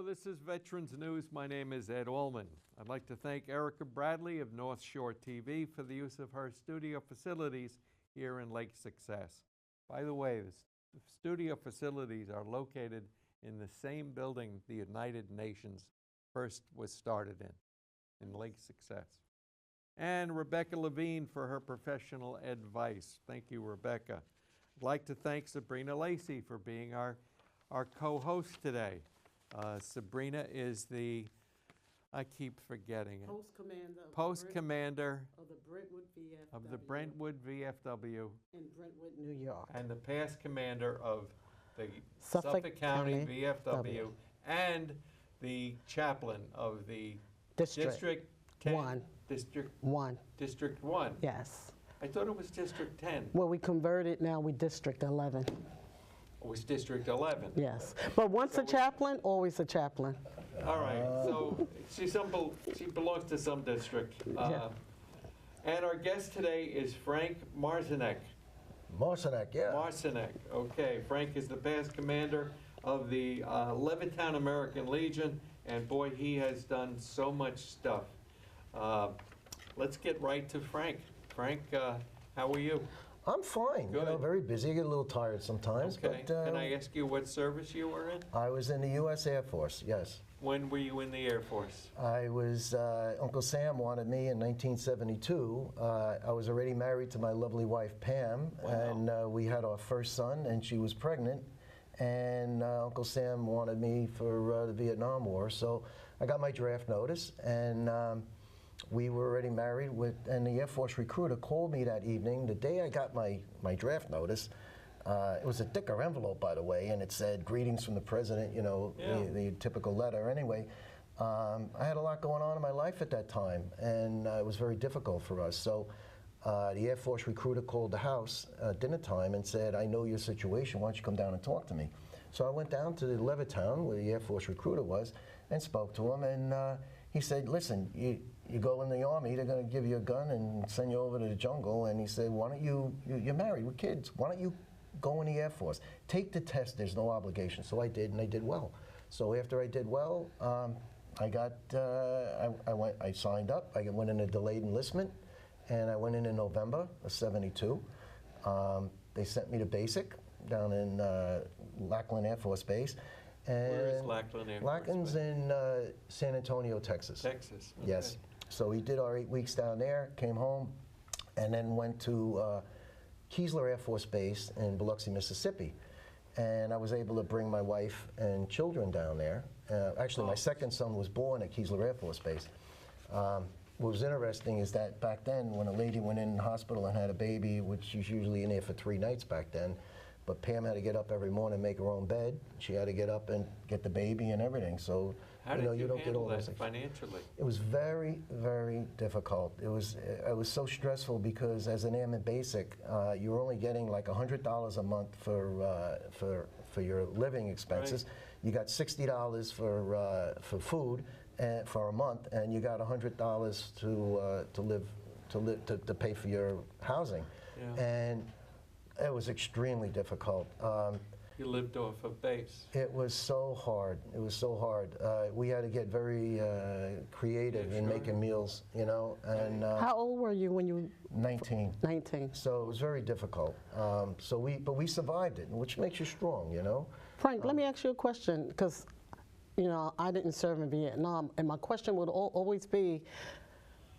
this is Veterans News. My name is Ed Allman. I'd like to thank Erica Bradley of North Shore TV for the use of her studio facilities here in Lake Success. By the way, the studio facilities are located in the same building the United Nations first was started in Lake Success. And Rebecca Levine for her professional advice. Thank you, Rebecca. I'd like to thank Sabrina Lacey for being our co-host today. Sabrina is I keep forgetting it. Post-commander of the Brentwood VFW in Brentwood, New York. And the past commander of the Suffolk County VFW and the chaplain of the District 10. District 1. District 1. Yes. I thought it was District 10. Well, we converted, now we District 11. It was District 11. Yes, but once a chaplain, always a chaplain. All right, so she belongs to some district. Yeah. And our guest today is Frank MARCINEK. MARCINEK, yeah. MARCINEK, okay. Frank is the past commander of the Levittown American Legion, and boy, he has done so much stuff. Let's get right to Frank. Frank, how are you? I'm fine. Good. You know, very busy. I get a little tired sometimes. Okay. But, Can I ask you what service you were in? I was in the U.S. Air Force, yes. When were you in the Air Force? I was, Uncle Sam wanted me in 1972. I was already married to my lovely wife, Pam, Wow. and we had our first son, and she was pregnant. And Uncle Sam wanted me for the Vietnam War. So I got my draft notice, and we were already married, and the Air Force recruiter called me that evening. The day I got my draft notice, it was a thicker envelope, by the way, and it said, "Greetings from the President," you know, yeah. the typical letter. Anyway, I had a lot going on in my life at that time, and it was very difficult for us. So the Air Force recruiter called the house at dinner time and said, "I know your situation. Why don't you come down and talk to me?" So I went down to Levittown, where the Air Force recruiter was, and spoke to him, and he said, "Listen, you go in the Army, they're going to give you a gun and send you over to the jungle." And he said, "Why don't you're married with kids, why don't you go in the Air Force? Take the test, there's no obligation." So I did, and I did well. So after I did well, I signed up. I went in a delayed enlistment, and I went in November of '72. They sent me to basic down in Lackland Air Force Base. And where is Lackland Air Force Lackland's Base? in San Antonio, Texas. Texas. Okay. Yes. So we did our 8 weeks down there, came home, and then went to Keesler Air Force Base in Biloxi, Mississippi. And I was able to bring my wife and children down there. Actually, my second son was born at Keesler Air Force Base. What was interesting is that back then, when a lady went in the hospital and had a baby, which she's usually in there for 3 nights back then, but Pam had to get up every morning and make her own bed. She had to get up and get the baby and everything. So How did you don't get all handle those that things. financially? It was very, very difficult. It was so stressful because as an airman basic, you were only getting like $100 a month for your living expenses. Right. You got $60 for food for a month, and you got $100 to pay for your housing. Yeah. And it was extremely difficult. You lived off a base. It was so hard. It was so hard. We had to get very creative in making meals, you know. And How old were you when you? 19. 19. So it was very difficult. But we survived it, which makes you strong, you know. Frank, let me ask you a question, because, you know, I didn't serve in Vietnam, and my question would always be,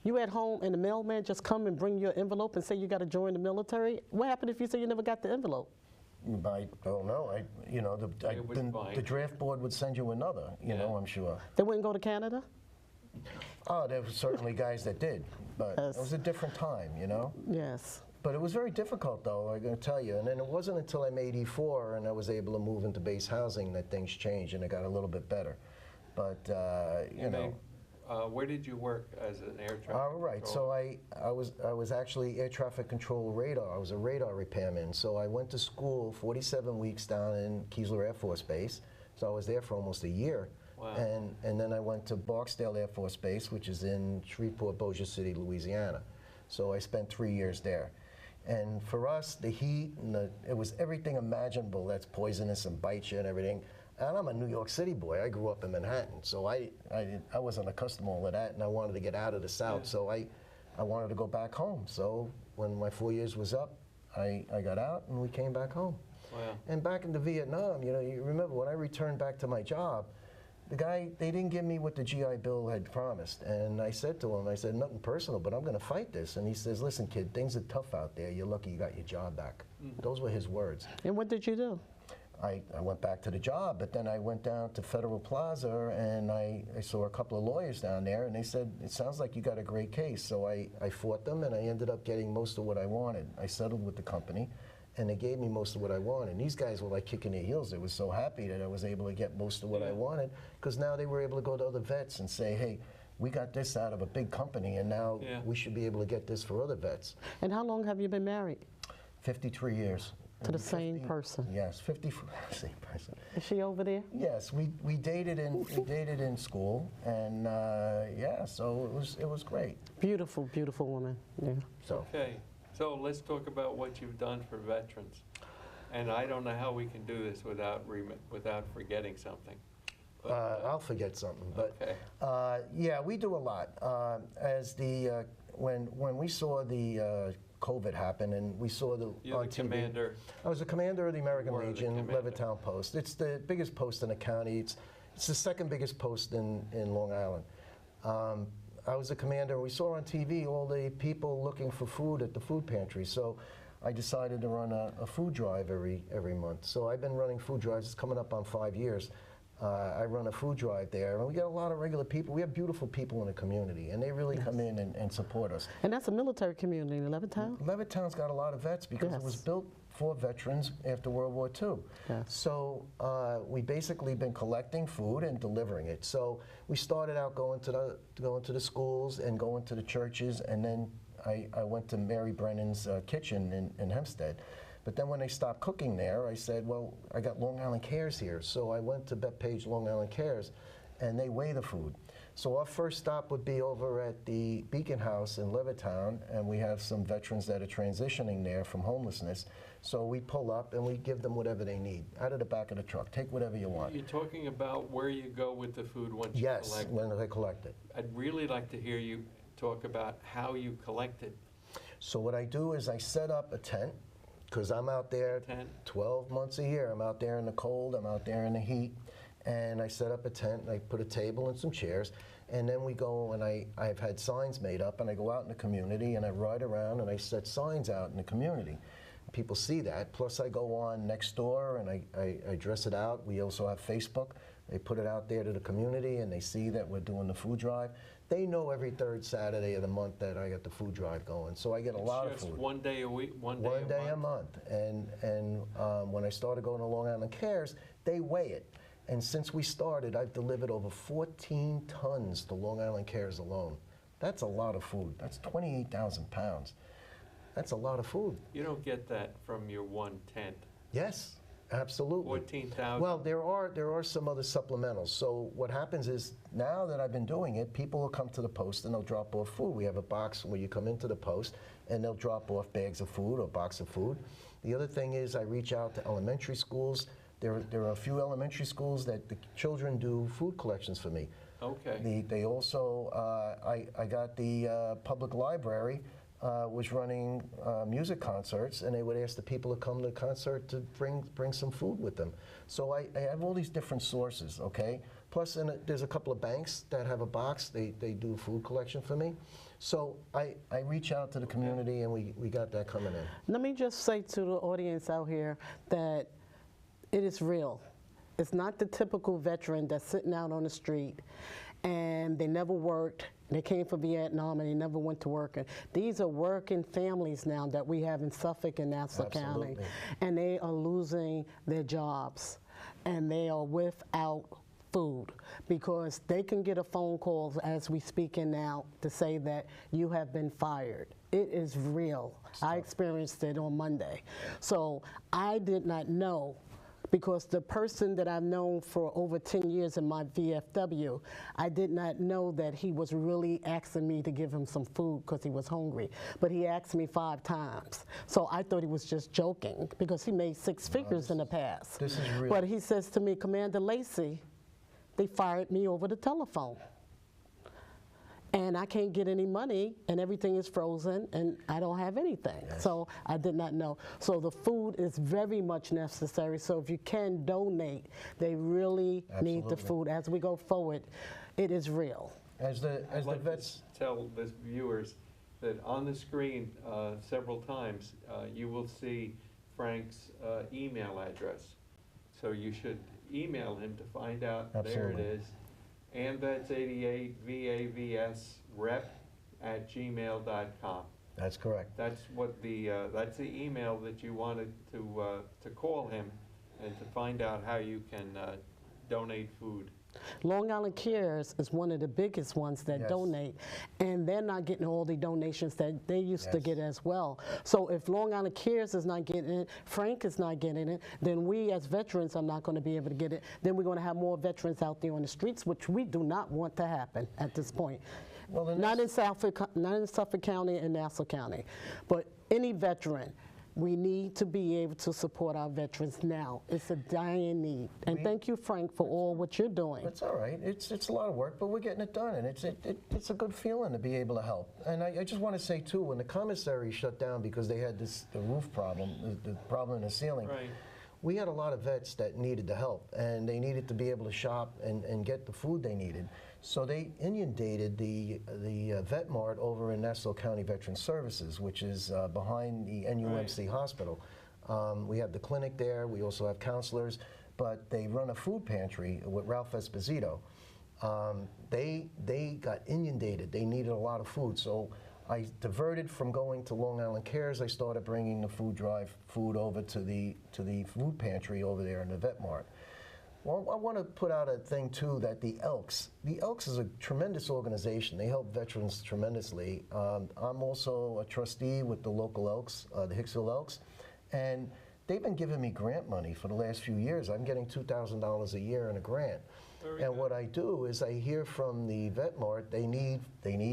you at home and the mailman just come and bring your envelope and say you got to join the military? What happened if you say you never got the envelope? I don't know. The draft board would send you another, you know, I'm sure. They wouldn't go to Canada? Oh, there were certainly guys that did, but Yes. it was a different time, you know. Yes. But it was very difficult, though, I'm going to tell you. And then it wasn't until I'm 84 and I was able to move into base housing that things changed and it got a little bit better. But, you know. Where did you work as an air traffic All right, controller? so I was actually air traffic control radar. I was a radar repairman. So I went to school 47 weeks down in Keesler Air Force Base. So I was there for almost a year. Wow. And then I went to Barksdale Air Force Base, which is in Shreveport, Bossier City, Louisiana. So I spent 3 years there. And for us, the heat, and it was everything imaginable that's poisonous and bites you and everything. And I'm a New York City boy. I grew up in Manhattan, so I wasn't accustomed to all of that, and I wanted to get out of the South, so I wanted to go back home. So when my 4 years was up, I got out and we came back home. Wow. And back into Vietnam, you know, you remember when I returned back to my job, the guy, they didn't give me what the GI Bill had promised. And I said to him, I said, nothing personal, but I'm going to fight this. And he says, listen, kid, things are tough out there. You're lucky you got your job back. Those were his words. And what did you do? I went back to the job, but then I went down to Federal Plaza and I saw a couple of lawyers down there, and they said, it sounds like you got a great case. So I fought them, and I ended up getting most of what I wanted. I settled with the company, and they gave me most of what I wanted. And these guys were like kicking their heels. They were so happy that I was able to get most of what I wanted, because now they were able to go to other vets and say, hey, we got this out of a big company, and now we should be able to get this for other vets. And how long have you been married? 53 years. To the same person? Yes, same person. Is she over there? Yes, we dated in school, and yeah, so it was great. Beautiful, beautiful woman. Yeah. So. Okay, so let's talk about what you've done for veterans. And I don't know how we can do this without forgetting something. I'll forget something, but okay. yeah, we do a lot. When we saw the COVID happen, and we saw You're on the TV. commander. I was a commander of the American One of the Legion, commander. Levittown Post. It's the biggest post in the county. It's the second biggest post in Long Island. I was a commander. We saw on TV all the people looking for food at the food pantry. So I decided to run a food drive every month. So I've been running food drives. It's coming up on 5 years. I run a food drive there, and we get a lot of regular people. We have beautiful people in the community, and they really come in and support us. And that's a military community in Levittown? Levittown's got a lot of vets because it was built for veterans after World War II. Yes. So we basically been collecting food and delivering it. So we started out going to the schools and going to the churches, and then I went to Mary Brennan's kitchen in Hempstead. But then when they stopped cooking there, I said, well, I got Long Island Cares here. So I went to Bethpage Long Island Cares, and they weigh the food. So our first stop would be over at the Beacon House in Levittown, and we have some veterans that are transitioning there from homelessness. So we pull up and we give them whatever they need out of the back of the truck. Take whatever you want. You're talking about where you go with the food once you collect it. Yes, when they collect it. I'd really like to hear you talk about how you collect it. So what I do is I set up a tent, because I'm out there 12 months a year. I'm out there in the cold, I'm out there in the heat, and I set up a tent, and I put a table and some chairs, and then we go, and I've had signs made up, and I go out in the community, and I ride around, and I set signs out in the community. People see that, plus I go on Nextdoor, and I dress it out. We also have Facebook. They put it out there to the community, and they see that we're doing the food drive. They know every third Saturday of the month that I got the food drive going, so I get a lot of food. It's just one day a week, one day a month. And when I started going to Long Island Cares, they weigh it. And since we started, I've delivered over 14 tons to Long Island Cares alone. That's a lot of food. That's 28,000 pounds. That's a lot of food. You don't get that from your one tent. Yes. Absolutely. 14,000. Well, there are some other supplementals. So what happens is, now that I've been doing it, people will come to the post and they'll drop off food. We have a box where you come into the post and they'll drop off bags of food or box of food. The other thing is I reach out to elementary schools. There are a few elementary schools that the children do food collections for me. Okay. They also, I got the public library was running music concerts, and they would ask the people to come to the concert to bring some food with them. So I have all these different sources, okay? Plus, there's a couple of banks that have a box. They do food collection for me. So I reach out to the community, and we got that coming in. Let me just say to the audience out here that it is real. It's not the typical veteran that's sitting out on the street and they never worked. They came from Vietnam and they never went to work. And these are working families now that we have in Suffolk and Nassau County, and they are losing their jobs, and they are without food because they can get a phone call as we speaking now to say that you have been fired. It is real. I experienced it on Monday. So I did not know because the person that I've known for over 10 years in my VFW, I did not know that he was really asking me to give him some food because he was hungry. But he asked me 5 times. So I thought he was just joking because he made 6 figures in the past. This is real. But he says to me, Commander Lacey, they fired me over the telephone. And I can't get any money, and everything is frozen, and I don't have anything. Yes. So I did not know. So the food is very much necessary. So if you can donate, they really need the Absolutely. food. As we go forward, it is real. As the I'd like to vets, tell the viewers that on the screen several times you will see Frank's email address. So you should email him to find out. Absolutely. There it is. AMVETS88 VAVS@gmail.com. that's correct. That's what that's the email that you wanted to call him and to find out how you can donate food. Long Island Cares is one of the biggest ones that Yes. donate, and they're not getting all the donations that they used to Yes. get as well. So if Long Island Cares is not getting it, Frank is not getting it, then we as veterans are not going to be able to get it. Then we're going to have more veterans out there on the streets, which we do not want to happen at this point. Well, the Not next- not in Suffolk County and Nassau County, but any veteran. We need to be able to support our veterans now. It's a dying need. And thank you, Frank, for all what you're doing. It's all right. It's a lot of work, but we're getting it done, and it's a good feeling to be able to help. And I just want to say too, when the commissary shut down because they had the roof problem, the problem in the ceiling. Right. We had a lot of vets that needed the help, and they needed to be able to shop and get the food they needed. So they inundated the Vet Mart over in Nassau County Veteran Services, which is behind the NUMC hospital. We have the clinic there. We also have counselors, but they run a food pantry with Ralph Esposito. They got inundated. They needed a lot of food, so I diverted from going to Long Island Cares. I started bringing the food drive food over to the food pantry over there in the Vet Mart. Well, I want to put out a thing too that the Elks is a tremendous organization. They help veterans tremendously. I'm also a trustee with the local Elks, the Hicksville Elks, and they've been giving me grant money for the last few years. I'm getting $2,000 a year in a grant. Very And good. what I do is I hear from the Vet Mart they need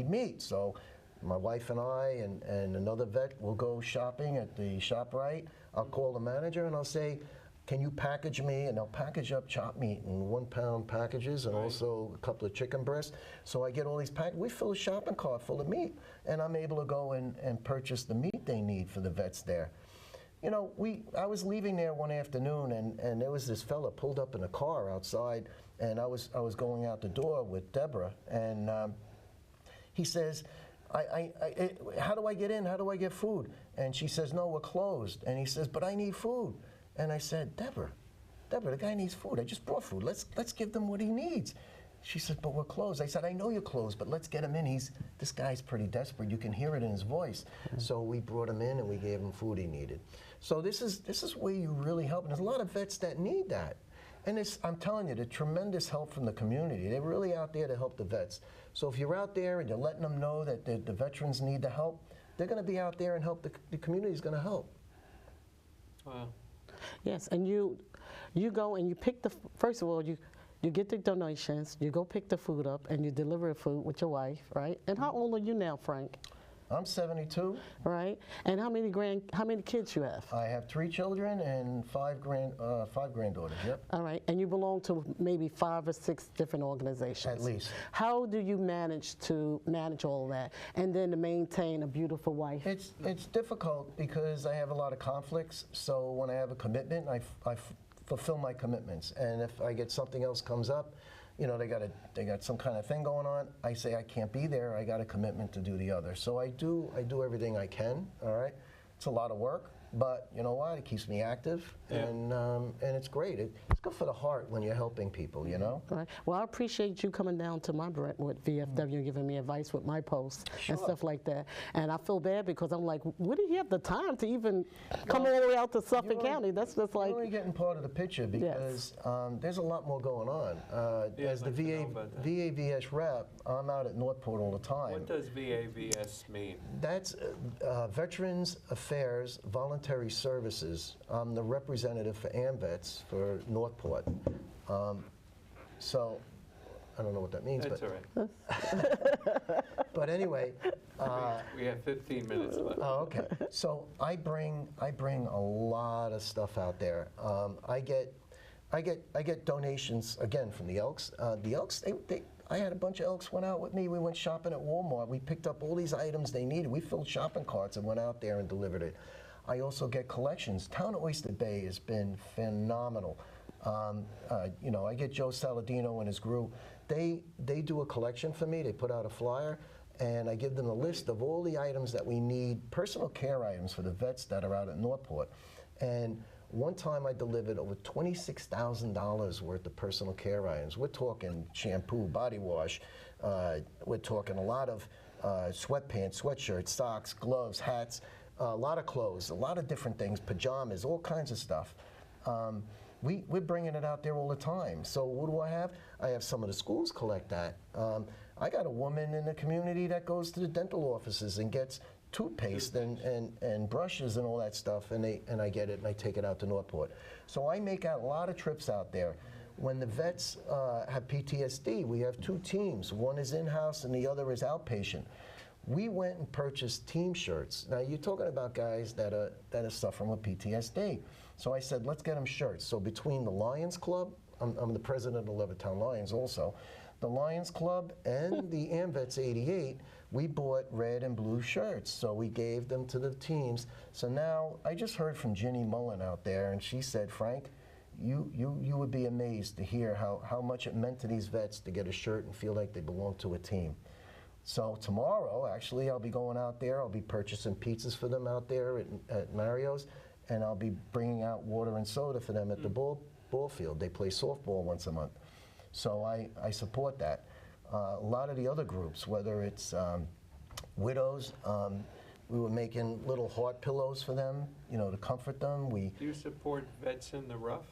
meat. So my wife and I and another vet will go shopping at the ShopRite. I'll call the manager and I'll say, can you package me? And they'll package up chopped meat in 1 pound packages and Right. also a couple of chicken breasts. So I get all these packages. We fill a shopping cart full of meat, and I'm able to go and purchase the meat they need for the vets there. You know, I was leaving there one afternoon, and there was this fella pulled up in a car outside, and I was going out the door with Deborah, and he says, how do I get in? How do I get food? And she says, no, we're closed. And he says, but I need food. And I said, Deborah, the guy needs food. I just brought food. Let's give them what he needs. She said, but we're closed. I said, I know you're closed, but let's get him in. This guy's pretty desperate. You can hear it in his voice. So we brought him in and we gave him food he needed. So this is where you really help. And there's a lot of vets that need that. And I'm telling you, the tremendous help from the community. They're really out there to help the vets. So if you're out there and you're letting them know that the veterans need the help, they're going to be out there and help. The community's going to help. Wow. Yes, and you go and you pick first of all, you get the donations, you go pick the food up, and you deliver the food with your wife, right? And how old are you now, Frank? I'm 72. Right? And how many kids you have? I have 3 children and 5 granddaughters. Yep. All right, and you belong to maybe 5 or 6 different organizations. At least. How do you manage all of that and then to maintain a beautiful wife? It's difficult because I have a lot of conflicts. So when I have a commitment, I fulfill my commitments. And if I get something else comes up, you know, they got some kind of thing going on, I say I can't be there. I got a commitment to do the other. So I do everything I can. All right. It's a lot of work. But you know what? It keeps me active, Yeah. and it's great. It's good for the heart when you're helping people, you know? All right. Well, I appreciate you coming down to my Brentwood VFW and giving me advice with my posts and Sure. stuff like that. And I feel bad because I'm like, where did he have the time to even come all the way out to Suffolk County? That's just like, You're only getting part of the picture because there's a lot more going on. Yeah, As the I'd like to know about that. VAVS rep, I'm out at Northport all the time. What does VAVS mean? That's Veterans Affairs Volunteer Voluntary Services. I'm the representative for AMVETS for Northport. So, I don't know what that means, That's but all right. but anyway. We have 15 minutes left. Oh, okay. So I bring a lot of stuff out there. I get donations again from the Elks. The Elks, I had a bunch of Elks went out with me. We went shopping at Walmart. We picked up all these items they needed. We filled shopping carts and went out there and delivered it. I also get collections. Town of Oyster Bay has been phenomenal. You know, I get Joe Saladino and his group. They do a collection for me. They put out a flyer, and I give them a list of all the items that we need, personal care items for the vets that are out at Northport. And one time I delivered over $26,000 worth of personal care items. We're talking shampoo, body wash. We're talking a lot of sweatpants, sweatshirts, socks, gloves, hats, a lot of clothes, a lot of different things, pajamas, all kinds of stuff. We're bringing it out there all the time. So what do I have? I have some of the schools collect that. I got a woman in the community that goes to the dental offices and gets toothpaste and brushes and all that stuff, and I get it and I take it out to Northport. So I make out a lot of trips out there. When the vets have PTSD, we have two teams. One is in-house and the other is outpatient. We went and purchased team shirts. Now you're talking about guys that are suffering with PTSD. So I said, let's get them shirts. So between the Lions Club, I'm the president of the Levittown Lions also, the Lions Club and the AMVETS 88, we bought red and blue shirts. So we gave them to the teams. So now I just heard from Ginny Mullen out there, and she said, Frank, you would be amazed to hear how much it meant to these vets to get a shirt and feel like they belong to a team. So tomorrow, actually, I'll be going out there. I'll be purchasing pizzas for them out there at Mario's, and I'll be bringing out water and soda for them at the ball field. They play softball once a month. So I support that. A lot of the other groups, whether it's widows, we were making little heart pillows for them, you know, to comfort them. Do you support Vets in the Rough?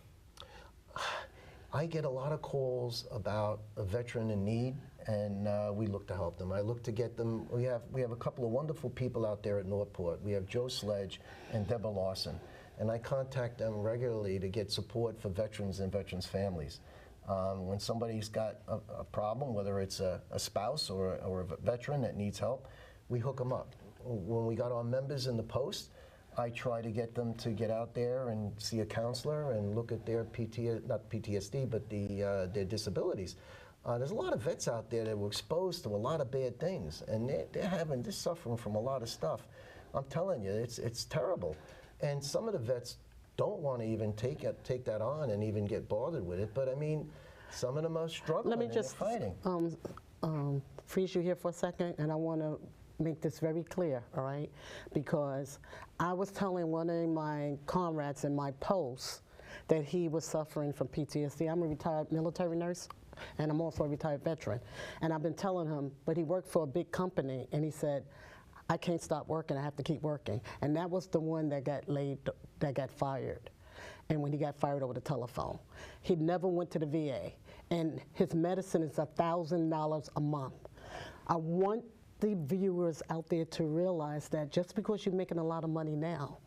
I get a lot of calls about a veteran in need, and we look to help them. I look to get them. We have a couple of wonderful people out there at Northport. We have Joe Sledge and Deborah Lawson, and I contact them regularly to get support for veterans and veterans' families. When somebody's got a problem, whether it's a spouse or a veteran that needs help, we hook them up. When we got our members in the post, I try to get them to get out there and see a counselor and look at their not PTSD, but their disabilities. There's a lot of vets out there that were exposed to a lot of bad things, and they're suffering from a lot of stuff. I'm telling you, it's terrible. And some of the vets don't want to even take that on and even get bothered with it. But I mean, some of them are struggling. Let me just fighting. freeze you here for a second, and I want to make this very clear, all right? Because I was telling one of my comrades in my post that he was suffering from PTSD. I'm a retired military nurse, and I'm also a retired veteran. And I've been telling him, but he worked for a big company, and he said, I can't stop working, I have to keep working. And that was the one that got fired. And when he got fired over the telephone, he never went to the VA. And his medicine is $1,000 a month. I want the viewers out there to realize that just because you're making a lot of money now,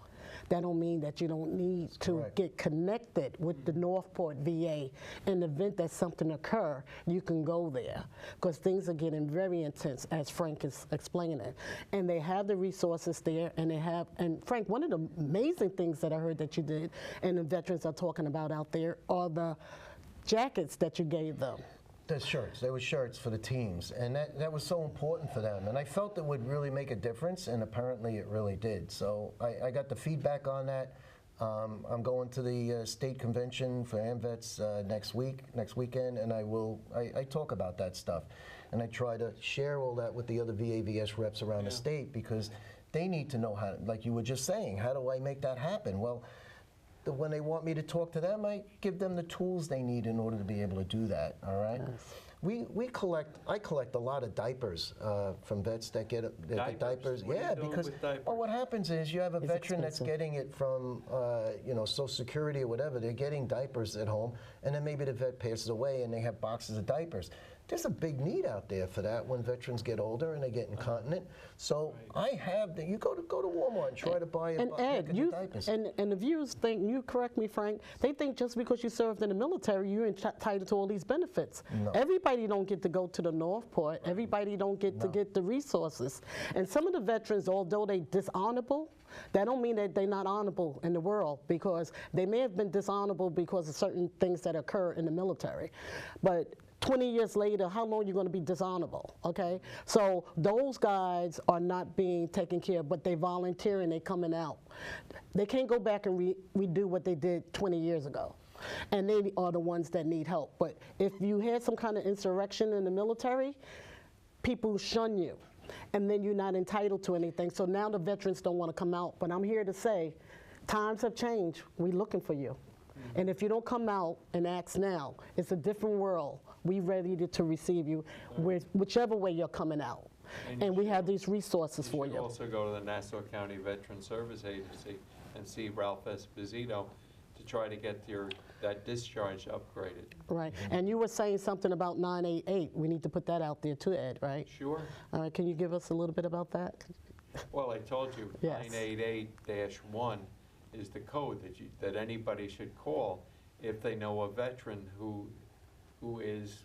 that don't mean that you don't need to get connected with the Northport VA. In the event that something occur, you can go there, because things are getting very intense, as Frank is explaining it. And they have the resources there, and and Frank, one of the amazing things that I heard that you did, and the veterans are talking about out there, are the jackets that you gave them. The shirts. There were shirts for the teams, and that was so important for them. And I felt it would really make a difference, and apparently it really did. So I got the feedback on that. I'm going to the state convention for AMVETS next weekend, and I talk about that stuff. And I try to share all that with the other VAVS reps around the state, because they need to know how, like you were just saying, how do I make that happen? Well, when they want me to talk to them, I give them the tools they need in order to be able to do that, all right? Yes. I collect a lot of diapers from vets that get diapers. Yeah, because well, what happens is you have a veteran that's getting it from you know, Social Security or whatever. They're getting diapers at home, and then maybe the vet passes away and they have boxes of diapers. There's a big need out there for that when veterans get older and they get incontinent. So I have you go to Walmart and try to buy a bucket of diapers. And the viewers think, you correct me, Frank, they think just because you served in the military, you're entitled to all these benefits. No. Everybody don't get to go to the Northport. Everybody don't get to get the resources. And some of the veterans, although they dishonorable, that don't mean that they're not honorable in the world, because they may have been dishonorable because of certain things that occur in the military. But 20 years later, how long are you going to be dishonorable, okay? So those guys are not being taken care of, but they volunteer and they coming out. They can't go back and redo what they did 20 years ago. And they are the ones that need help. But if you had some kind of insurrection in the military, people shun you. And then you're not entitled to anything. So now the veterans don't want to come out. But I'm here to say, times have changed. We're looking for you. And if you don't come out and ask now, it's a different world. We're ready to receive you, whichever way you're coming out. And we have these resources for you. You should also go to the Nassau County Veteran Service Agency and see Ralph Esposito to try to get that discharge upgraded. Right. And you were saying something about 988. We need to put that out there too, Ed, right? Sure. All right. Can you give us a little bit about that? Well, I told you, Yes. 988-1 is the code that anybody should call if they know a veteran who is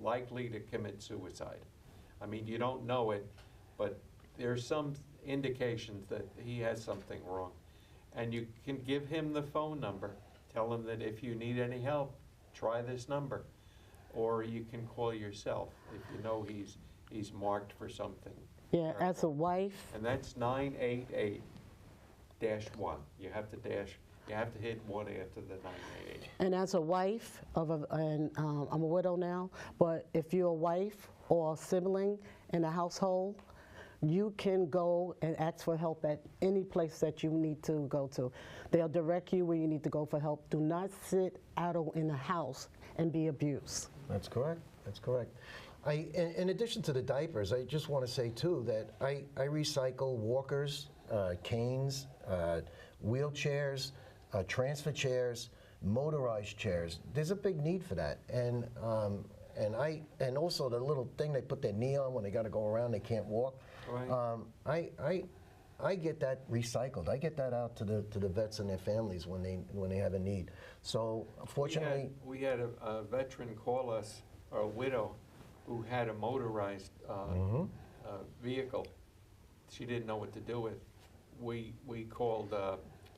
likely to commit suicide. I mean, you don't know it, but there's some indications that he has something wrong. And you can give him the phone number. Tell him that if you need any help, try this number. Or you can call yourself if you know he's marked for something. Yeah, as a wife. And that's 988-1. You have to hit 1 after the 988. And as a wife and I'm a widow now, but if you're a wife or a sibling in a household, you can go and ask for help at any place that you need to go to. They'll direct you where you need to go for help. Do not sit idle in a house and be abused. That's correct. That's correct. In addition to the diapers, I just want to say too that I recycle walkers, canes, wheelchairs, transfer chairs, motorized chairs. There's a big need for that, and also the little thing they put their knee on when they got to go around, they can't walk. Right. I get that recycled. I get that out to the vets and their families when they have a need. So fortunately, we had a veteran call us, or a widow, who had a motorized vehicle. She didn't know what to do with. We called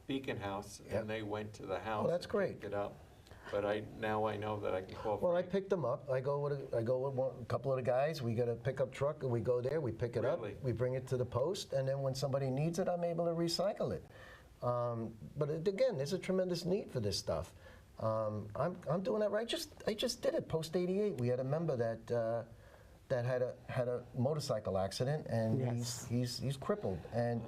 Beacon House, Yep. and they went to the house. Oh, that's great. And picked it up. But now I know that I can call. well, I Frank. picked them up. I go with a couple of the guys. We get a pickup truck, and we go there. We pick it up. Really? We bring it to the post, and then when somebody needs it, I'm able to recycle it. But again, there's a tremendous need for this stuff. I'm doing that right. I just did it post 88. We had a member that had a motorcycle accident, and Yes. he's crippled, and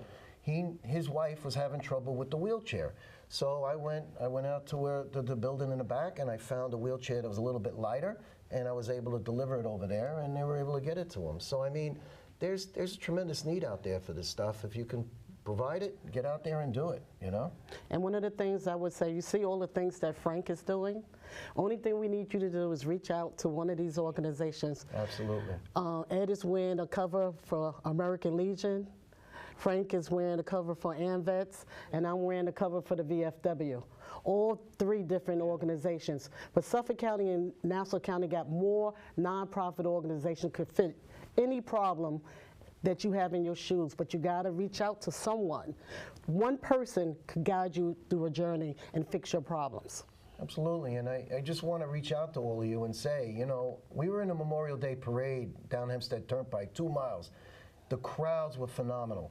his wife was having trouble with the wheelchair. So I went out to the building in the back, and I found a wheelchair that was a little bit lighter, and I was able to deliver it over there, and they were able to get it to him. So I mean, there's a tremendous need out there for this stuff. If you can provide it, get out there and do it, you know? And one of the things I would say, you see all the things that Frank is doing? Only thing we need you to do is reach out to one of these organizations. Absolutely. Ed is wearing a cover for American Legion. Frank is wearing a cover for AMVETS, and I'm wearing a cover for the VFW. All three different organizations. But Suffolk County and Nassau County got more nonprofit organizations could fit any problem that you have in your shoes, but you gotta reach out to someone. One person could guide you through a journey and fix your problems. Absolutely, and I just want to reach out to all of you and say, you know, we were in a Memorial Day parade down Hempstead Turnpike, 2 miles. The crowds were phenomenal.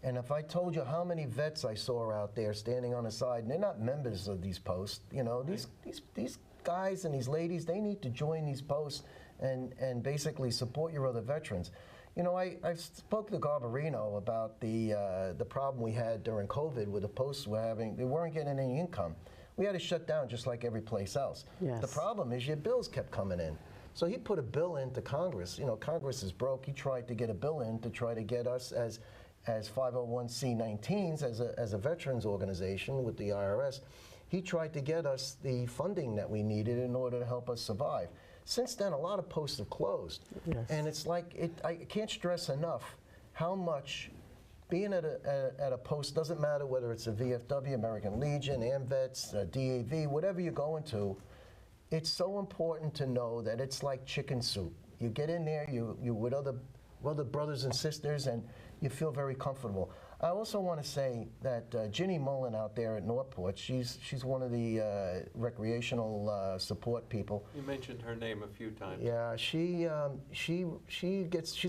And if I told you how many vets I saw out there standing on the side, and they're not members of these posts, you know, these guys and these ladies, they need to join these posts and basically support your other veterans. You know, I spoke to Garbarino about the problem we had during COVID with the posts we're having. They weren't getting any income. We had to shut down just like every place else. Yes. The problem is your bills kept coming in. So he put a bill into Congress. You know, Congress is broke. He tried to get a bill in to try to get us as 501c19s, as a veterans organization with the IRS. he tried to get us the funding that we needed in order to help us survive. Since then, a lot of posts have closed. Yes. And it's like, I can't stress enough how much being at a post, doesn't matter whether it's a VFW, American Legion, AMVETS, DAV, whatever you're going to, it's so important to know that it's like chicken soup. You get in there, you're with other brothers and sisters, and you feel very comfortable. I also want to say that Ginny Mullen out there at Northport, she's one of the recreational support people. You mentioned her name a few times. Yeah, she's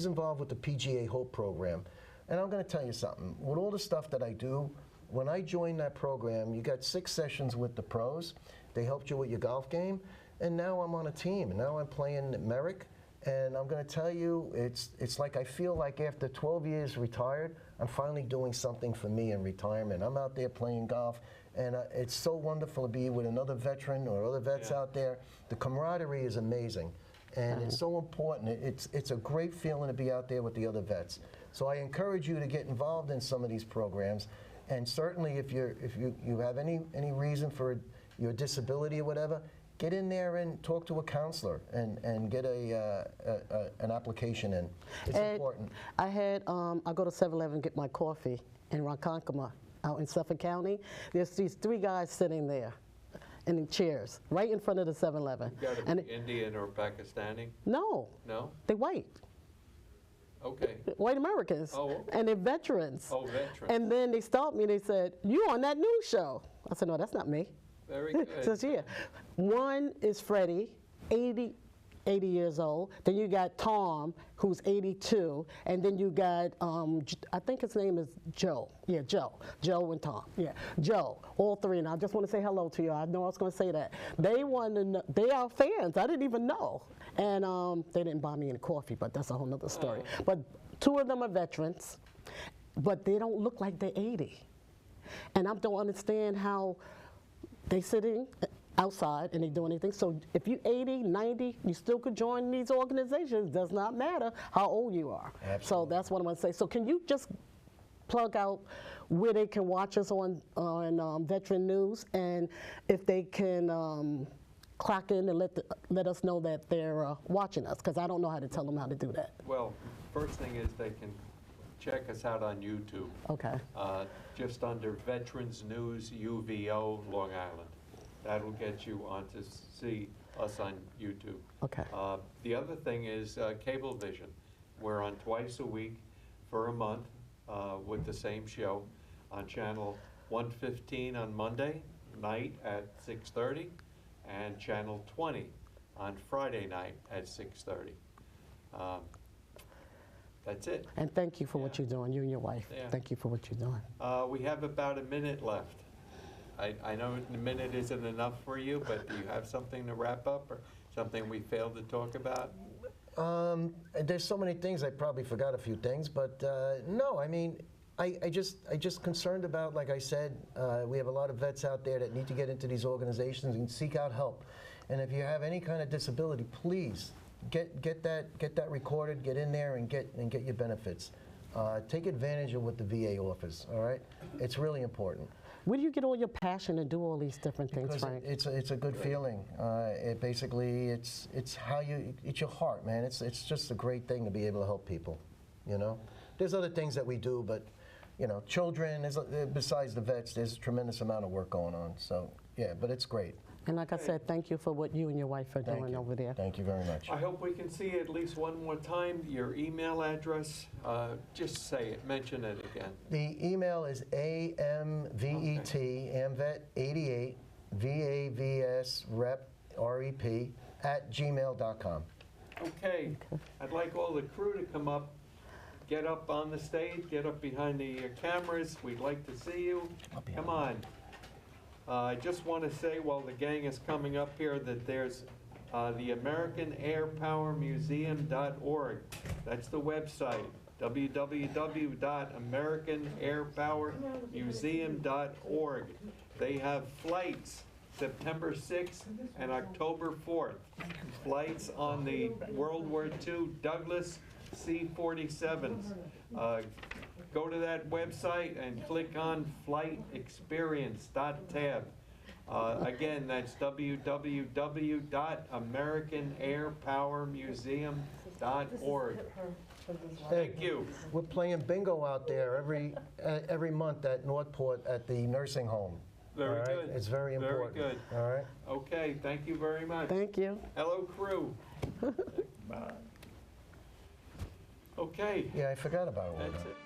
involved with the PGA Hope program. And I'm going to tell you something. With all the stuff that I do, when I joined that program, you got 6 sessions with the pros. They helped you with your golf game. And now I'm on a team. And now I'm playing at Merrick. And I'm going to tell you, it's like I feel like after 12 years retired, I'm finally doing something for me in retirement. I'm out there playing golf, and it's so wonderful to be with another veteran or other vets out there. The camaraderie is amazing, and it's so important. It's a great feeling to be out there with the other vets. So I encourage you to get involved in some of these programs, and certainly if you have any reason for your disability or whatever, get in there and talk to a counselor and get an application in. It's important. I go to 7-Eleven and get my coffee in Ronkonkoma out in Suffolk County. There's these 3 guys sitting there in the chairs right in front of the 7-Eleven. You got to be Indian or Pakistani? No. No? They're white. Okay. White Americans. Oh, okay. And they're veterans. Oh, veterans. And then they stopped me and they said, "You on that news show?" I said, "No, that's not me." Very good. Says here. One is Freddie, 80 years old. Then you got Tom, who's 82. And then you got, I think his name is Joe. Yeah, Joe. Joe and Tom. Yeah, Joe. All 3. And I just want to say hello to you. I know I was going to say that. They want to know, they are fans. I didn't even know. And they didn't buy me any coffee, but that's a whole nother story. But 2 of them are veterans, but they don't look like they're 80. And I don't understand how they sitting outside and they do anything. So if you're 80, 90, you still could join these organizations. Does not matter how old you are. Absolutely. So that's what I'm going to say. So can you just plug out where they can watch us on Veteran News, and if they can clock in and let us know that they're watching us, because I don't know how to tell them how to do that. Well, first thing is they can check us out on YouTube. Okay. Just under Veterans News UVO Long Island. That'll get you on to see us on YouTube. Okay. The other thing is Cablevision. We're on twice a week for a month with the same show on channel 115 on Monday night at 6:30 and channel 20 on Friday night at 6:30. That's it. And thank you for what you're doing, you and your wife. Yeah. Thank you for what you're doing. We have about a minute left. I know a minute isn't enough for you, but do you have something to wrap up or something we failed to talk about? There's so many things, I probably forgot a few things, but no, I mean, I just concerned about, like I said, we have a lot of vets out there that need to get into these organizations and seek out help. And if you have any kind of disability, please get that recorded, get in there and get your benefits. Take advantage of what the VA offers, all right? It's really important. Where do you get all your passion to do all these different things, Because Frank? it's a good feeling. It's how it's your heart, man. It's just a great thing to be able to help people, you know? There's other things that we do, but, you know, children, besides the vets, there's a tremendous amount of work going on. So, yeah, but it's great. And like I said, thank you for what you and your wife are Thank doing you. over there. Thank you very much. I hope we can see at least one more time your email address. Just say it, mention it again. The email is AMVET, AMVET88, VAVS rep, REP, @gmail.com. Okay, I'd like all the crew to come up, get up on the stage, get up behind the cameras. We'd like to see you. Come on. I just want to say, while the gang is coming up here, that there's the American Air Power Museum.org. That's the website, www.americanairpowermuseum.org. They have flights September 6th and October 4th. Flights on the World War II Douglas C-47s. Go to that website and click on Flight Experience tab. Again, that's www.americanairpowermuseum.org. Thank you. We're playing bingo out there every month at Northport at the nursing home. Very all right? good. It's very important. Very good. All right. Okay, thank you very much. Thank you. Hello, crew. Bye. Okay, Yeah, I forgot about all that's that. it.